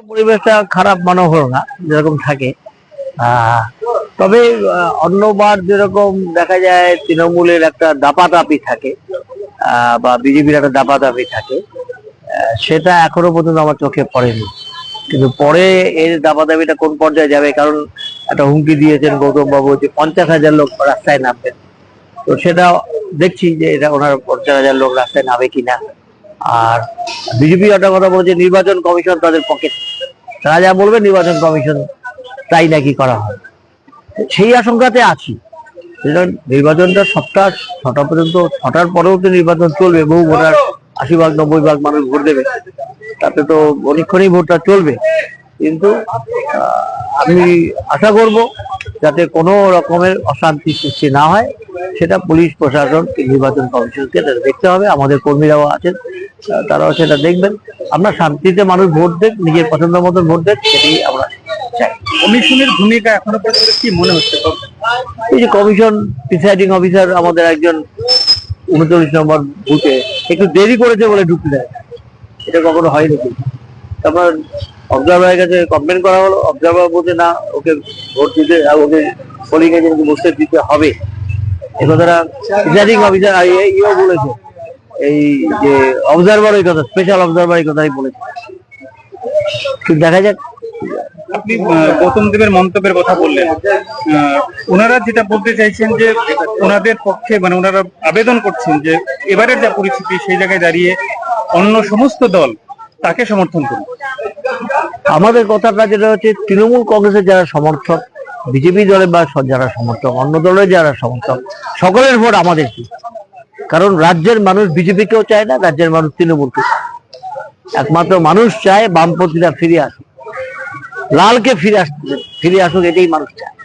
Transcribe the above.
পরিবেশটা খারাপ মনে হলো না, যেরকম থাকে। তবে অন্যবার যেরকম দেখা যায় তৃণমূলের একটা দাপাদাপি থাকে, বা বিজেপির একটা দাপাদাপি থাকে, সেটা এখনো পর্যন্ত আমার চোখে পড়েনি। কিন্তু পরে এর দাপাদাপিটা কোন পর্যায়ে যাবে, কারণ একটা হুমকি দিয়েছেন গৌতম বাবু যে 50,000 লোক রাস্তায় নামবেন। তো সেটা দেখছি যে এটা ওনার 50,000 লোক রাস্তায় নামে কিনা। আর বিজেপি একটা কথা বলছে নির্বাচন কমিশন তাদের পকেট, তারা যা বলবে নির্বাচন কমিশন তাই নাকি করা হয়। সেই আশঙ্কাতে আছি। নির্বাচনটা 6টা পর্যন্ত, 6টার পরেও তো নির্বাচন চলবে, বহু ভোটার 80 ভাগ 90 ভাগ মানুষ ভোট দেবে, তাতে তো অনেকক্ষণই ভোটটা চলবে। কিন্তু আমি আশা করব যাতে কোনো রকমের অশান্তি সৃষ্টি না হয়, সেটা পুলিশ প্রশাসন নির্বাচন কমিশনকে দেখতে হবে। আমাদের কর্মীরাও আছেন, তারাও সেটা দেখবেন। আমরা শান্তিতে মানুষ ভোট দেখ, নিজের পছন্দ মতো ভোট দেখ, সেটাই আমরা চাই। কমিশনের ভূমিকা এখনো পর্যন্ত কি মনে হচ্ছে? এই যে কমিশন প্রিসাইডিং অফিসার আমাদের একজন 39 নম্বর বুথে একটু দেরি করেছে বলে ঢুকতে দেয়, এটা কখনো হয়নি। তারপর অবজারভারের কাছে কমপ্লেন করা হলো, অবজারভার বলছে না, ওকে ভোট দিতে, ওকে পোলিং এজেন্টকে বসতে দিতে হবে। এ কথাটা প্রিসাইডিং অফিসার ইও বলেছে, এই যে অবজারভার ওই কথা, স্পেশাল অবজারভার এই কথাই বলেছে। কিন্তু দেখা যাক। আপনি গৌতম দেবের মন্তব্যের কথা বললেন, ওনারা যেটা বলতে চাইছেন যে ওনাদের পক্ষে, মানে ওনারা আবেদন করছেন যে এবারের যা পরিস্থিতি সেই জায়গায় দাঁড়িয়ে অন্য সমস্ত দল তাকে সমর্থন করুন। আমাদের কথাটা যেটা হচ্ছে, তৃণমূল কংগ্রেসের যারা সমর্থক, বিজেপি দলের বা যারা সমর্থক, অন্য দলের যারা সমর্থক, সকলের ভোট আমাদের কি। কারণ রাজ্যের মানুষ বিজেপিকেও চায় না, রাজ্যের মানুষ তৃণমূলকে, একমাত্র মানুষ চায় বামপন্থীরা ফিরে আসুক, লালকে ফিরে আসুক, এটাই মানুষ চায়।